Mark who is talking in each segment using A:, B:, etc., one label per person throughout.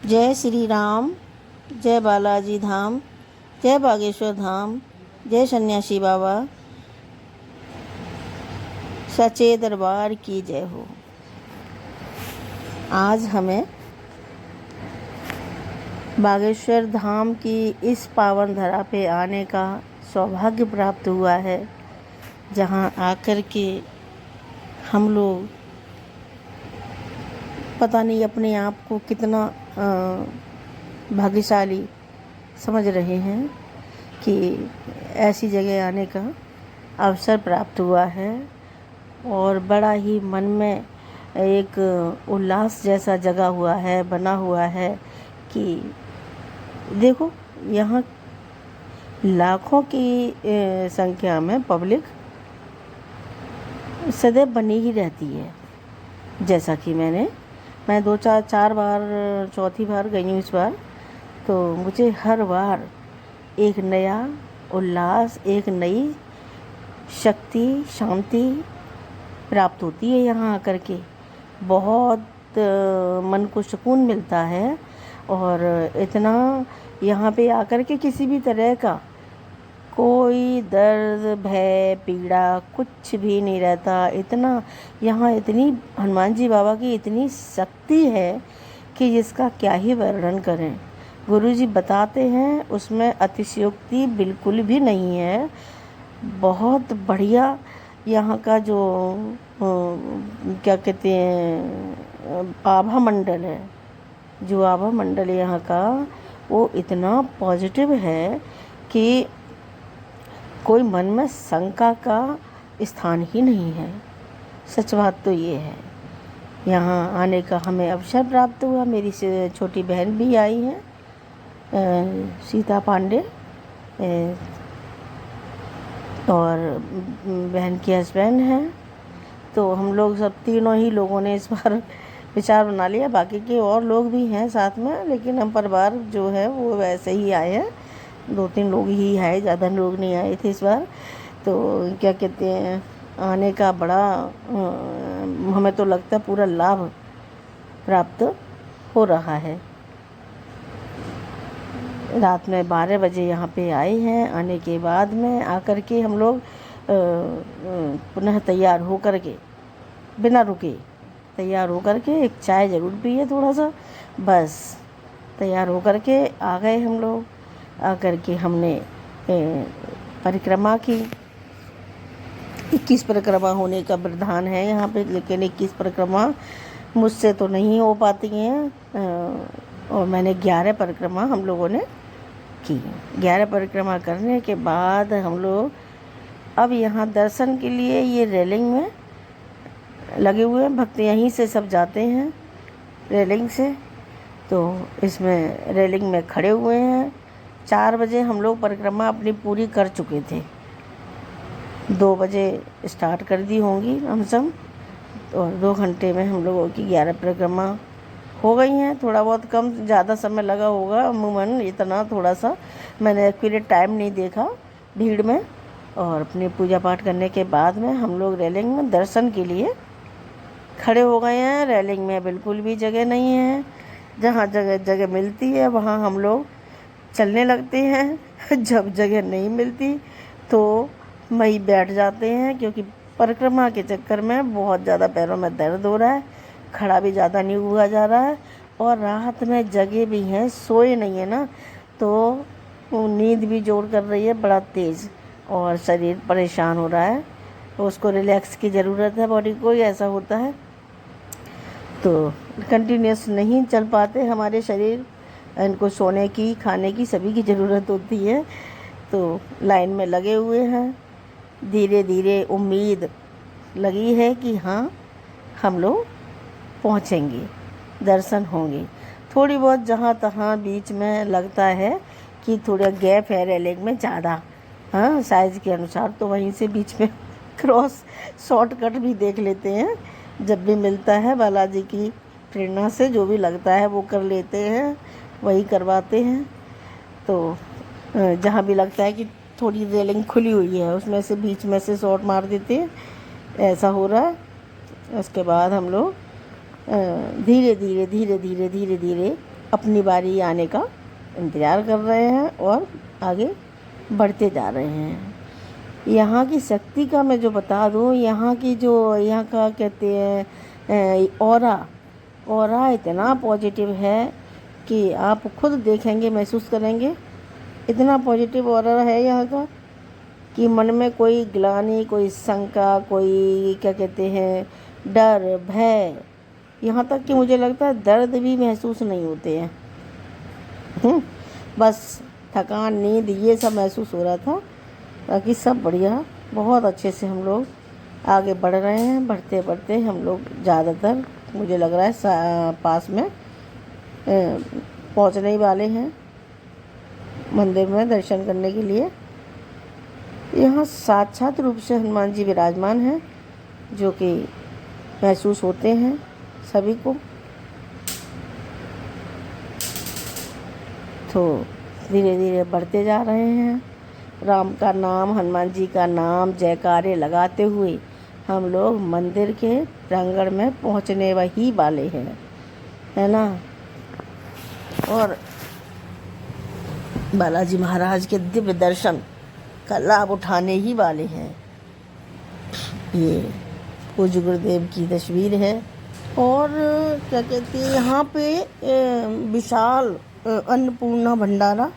A: जय श्री राम, जय बालाजी धाम, जय बागेश्वर धाम, जय सन्यासी बाबा, सच्चे दरबार की जय हो। आज हमें बागेश्वर धाम की इस पावन धरा पे आने का सौभाग्य प्राप्त हुआ है, जहाँ आकर के हम लोग पता नहीं अपने आप को कितना भाग्यशाली समझ रहे हैं कि ऐसी जगह आने का अवसर प्राप्त हुआ है। और बड़ा ही मन में एक उल्लास जैसा जगा हुआ है, बना हुआ है कि देखो यहाँ लाखों की संख्या में पब्लिक सदैव बनी ही रहती है। जैसा कि मैं दो चार बार, चौथी बार गई हूँ इस बार, तो मुझे हर बार एक नया उल्लास, एक नई शक्ति, शांति प्राप्त होती है। यहाँ आकर के बहुत मन को सुकून मिलता है। और इतना यहाँ पे आकर के किसी भी तरह का कोई दर्द, भय, पीड़ा कुछ भी नहीं रहता। इतना यहाँ इतनी हनुमान जी बाबा की इतनी शक्ति है कि जिसका क्या ही वर्णन करें। गुरु जी बताते हैं, उसमें अतिशयोक्ति बिल्कुल भी नहीं है। बहुत बढ़िया यहाँ का जो क्या कहते हैं, आभा मंडल है, जो आभा मंडल यहाँ का, वो इतना पॉजिटिव है कि कोई मन में शंका का स्थान ही नहीं है। सच बात तो ये है। यहाँ आने का हमें अवसर प्राप्त हुआ। मेरी छोटी बहन भी आई है, सीता पांडे, और बहन के हस्बैंड हैं। तो हम लोग सब तीनों ही लोगों ने इस बार विचार बना लिया। बाकी के और लोग भी हैं साथ में, लेकिन हम परिवार जो है वो वैसे ही आए हैं। 2-3 लोग ही आए, ज़्यादा लोग नहीं आए थे इस बार। तो क्या कहते हैं, आने का बड़ा हमें तो लगता है पूरा लाभ प्राप्त हो रहा है। रात में 12 बजे यहाँ पे आए हैं। आने के बाद में आकर के हम लोग पुनः तैयार हो कर के, बिना रुके तैयार हो कर के एक चाय ज़रूर पिए, थोड़ा सा बस तैयार हो कर के आ गए हम लोग। आकर के हमने परिक्रमा की। 21 परिक्रमा होने का विधान है यहाँ पे, लेकिन 21 परिक्रमा मुझसे तो नहीं हो पाती हैं। और मैंने 11 परिक्रमा हम लोगों ने की। 11 परिक्रमा करने के बाद हम लोग अब यहाँ दर्शन के लिए ये रेलिंग में लगे हुए हैं। भक्त यहीं से सब जाते हैं रेलिंग से, तो इसमें रेलिंग में खड़े हुए हैं। 4 बजे हम लोग परिक्रमा अपनी पूरी कर चुके थे। 2 बजे स्टार्ट कर दी होंगी हम सब, और 2 घंटे में हम लोगों की 11 परिक्रमा हो गई हैं। थोड़ा बहुत कम ज़्यादा समय लगा होगा, अमूमन इतना थोड़ा सा मैंने एक्यूरेट टाइम नहीं देखा भीड़ में। और अपनी पूजा पाठ करने के बाद में हम लोग रेलिंग में दर्शन के लिए खड़े हो गए हैं। रेलिंग में बिल्कुल भी जगह नहीं है। जहाँ जगह मिलती है वहाँ हम लोग चलने लगते हैं। जब जगह नहीं मिलती तो वहीं बैठ जाते हैं, क्योंकि परिक्रमा के चक्कर में बहुत ज़्यादा पैरों में दर्द हो रहा है, खड़ा भी ज़्यादा नहीं हुआ जा रहा है। और रात में जगह भी हैं, सोए नहीं है ना, तो नींद भी जोर कर रही है बड़ा तेज़, और शरीर परेशान हो रहा है। तो उसको रिलैक्स की ज़रूरत है बॉडी को, ऐसा होता है। तो कंटिन्यूस नहीं चल पाते हमारे शरीर, इनको सोने की, खाने की, सभी की ज़रूरत होती है। तो लाइन में लगे हुए हैं। धीरे धीरे उम्मीद लगी है कि हाँ हम लोग पहुँचेंगे, दर्शन होंगे। थोड़ी बहुत जहाँ तहाँ बीच में लगता है कि थोड़ा गैप है रेलिंग में ज़्यादा, हाँ साइज़ के अनुसार, तो वहीं से बीच में क्रॉस शॉर्टकट भी देख लेते हैं। जब भी मिलता है बालाजी की प्रेरणा से, जो भी लगता है वो कर लेते हैं, वही करवाते हैं। तो जहाँ भी लगता है कि थोड़ी रेलिंग खुली हुई है, उसमें से बीच में से शॉर्ट मार देते हैं। ऐसा हो रहा है। उसके बाद हम लोग धीरे धीरे धीरे धीरे धीरे धीरे अपनी बारी आने का इंतज़ार कर रहे हैं और आगे बढ़ते जा रहे हैं। यहाँ की शक्ति का मैं जो बता दूँ, यहाँ का कहते हैं ऑरा इतना पॉजिटिव है कि आप खुद देखेंगे, महसूस करेंगे। इतना पॉजिटिव ऑरा है यहाँ का कि मन में कोई ग्लानि, कोई शंका, कोई क्या कहते हैं डर, भय, यहाँ तक कि मुझे लगता है दर्द भी महसूस नहीं होते हैं। बस थकान, नींद, ये सब महसूस हो रहा था। बाकी सब बढ़िया, बहुत अच्छे से हम लोग आगे बढ़ रहे हैं। बढ़ते बढ़ते हम लोग ज़्यादातर मुझे लग रहा है पास में पहुंचने ही वाले हैं मंदिर में दर्शन करने के लिए। यहाँ साक्षात रूप से हनुमान जी विराजमान हैं, जो कि महसूस होते हैं सभी को। तो धीरे धीरे बढ़ते जा रहे हैं। राम का नाम, हनुमान जी का नाम, जयकारे लगाते हुए हम लोग मंदिर के प्रांगण में पहुंचने ही वाले हैं, है ना। और बालाजी महाराज के दिव्य दर्शन का लाभ उठाने ही वाले हैं। ये पूज्य गुरुदेव की तस्वीर है। और क्या कहते हैं, यहाँ पे विशाल अन्नपूर्णा भंडारा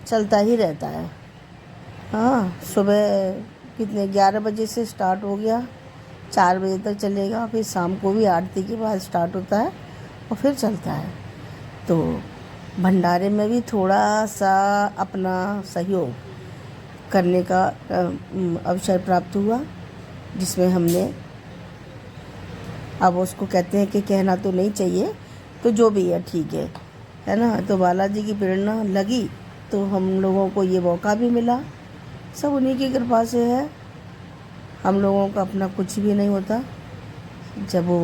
A: चलता ही रहता है। हाँ, सुबह कितने 11 बजे से स्टार्ट हो गया, 4 बजे तक चलेगा। फिर शाम को भी आरती के बाद स्टार्ट होता है और फिर चलता है। तो भंडारे में भी थोड़ा सा अपना सहयोग करने का अवसर प्राप्त हुआ, जिसमें हमने, अब उसको कहते हैं कि कहना तो नहीं चाहिए, तो जो भी है ठीक है ना। तो बालाजी की प्रेरणा लगी तो हम लोगों को ये मौका भी मिला। सब उन्हीं की कृपा से है। हम लोगों का अपना कुछ भी नहीं होता। जब वो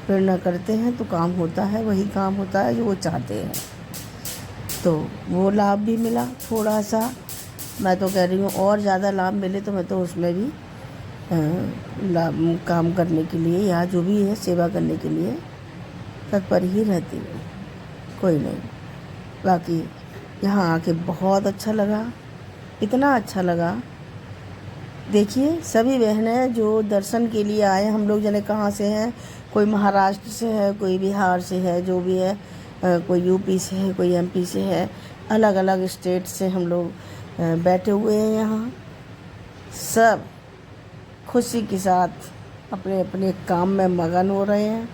A: प्रेरणा करते हैं तो काम होता है, वही काम होता है जो वो चाहते हैं। तो वो लाभ भी मिला थोड़ा सा। मैं तो कह रही हूँ और ज़्यादा लाभ मिले तो मैं तो उसमें भी काम करने के लिए या जो भी है सेवा करने के लिए तत्पर ही रहती हूँ। कोई नहीं, बाकी यहाँ आके बहुत अच्छा लगा, इतना अच्छा लगा। देखिए सभी बहनें जो दर्शन के लिए आए, हम लोग जाने कहाँ से हैं, कोई महाराष्ट्र से है, कोई बिहार से है, जो भी है, कोई यूपी से है, कोई एमपी से है, अलग अलग स्टेट से हम लोग बैठे हुए हैं यहाँ। सब खुशी के साथ अपने अपने काम में मगन हो रहे हैं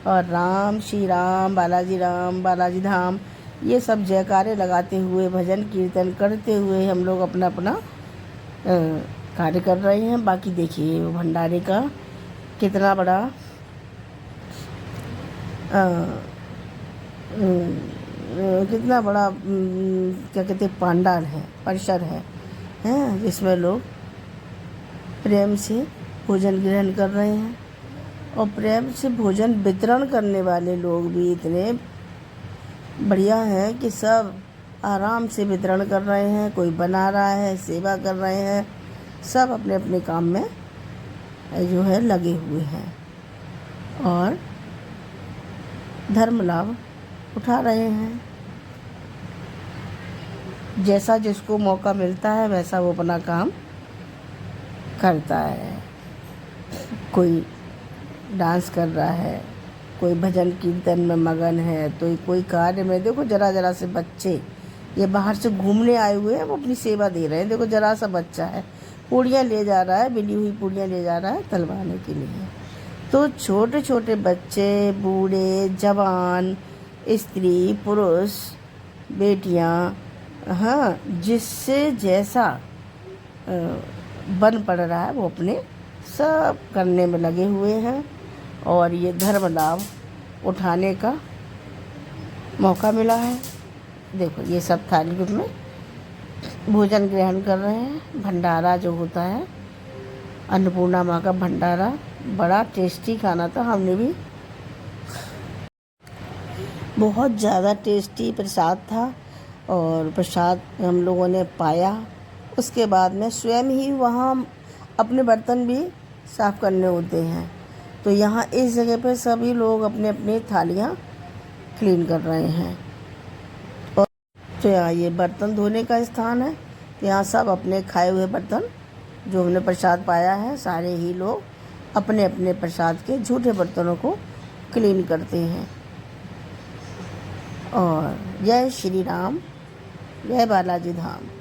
A: और राम श्री राम, बालाजी धाम, ये सब जयकारे लगाते हुए, भजन कीर्तन करते हुए हम लोग अपना अपना कार्य कर रहे हैं। बाकी देखिए भंडारे का कितना बड़ा क्या कहते हैं पंडाल है, परिसर है, जिसमें लोग प्रेम से भोजन ग्रहण कर रहे हैं। और प्रेम से भोजन वितरण करने वाले लोग भी इतने बढ़िया हैं कि सब आराम से वितरण कर रहे हैं। कोई बना रहा है, सेवा कर रहे हैं, सब अपने अपने काम में जो है लगे हुए हैं और धर्म लाभ उठा रहे हैं। जैसा जिसको मौका मिलता है वैसा वो अपना काम करता है। कोई डांस कर रहा है, कोई भजन कीर्तन में मगन है, तो कोई कार्य में। देखो जरा से बच्चे ये बाहर से घूमने आए हुए हैं, वो अपनी सेवा दे रहे हैं। देखो जरा सा बच्चा है, पूड़ियाँ ले जा रहा है, बिली हुई पूड़ियाँ ले जा रहा है तलवाने के लिए। तो छोटे छोटे बच्चे, बूढ़े, जवान, स्त्री, पुरुष, बेटियाँ, हाँ, जिससे जैसा बन पड़ रहा है वो अपने सब करने में लगे हुए हैं। और ये धर्म लाभ उठाने का मौका मिला है। देखो ये सब थाली रूप में भोजन ग्रहण कर रहे हैं। भंडारा जो होता है, अन्नपूर्णा माँ का भंडारा, बड़ा टेस्टी खाना था। हमने भी बहुत ज़्यादा टेस्टी प्रसाद था और प्रसाद हम लोगों ने पाया। उसके बाद में स्वयं ही वहाँ अपने बर्तन भी साफ़ करने होते हैं। तो यहाँ इस जगह पे सभी लोग अपने अपने थालियाँ क्लीन कर रहे हैं। और तो यहाँ ये बर्तन धोने का स्थान है। यहाँ सब अपने खाए हुए बर्तन जो हमने प्रसाद पाया है, सारे ही लोग अपने अपने प्रसाद के झूठे बर्तनों को क्लीन करते हैं। और जय श्री राम, जय बालाजी धाम।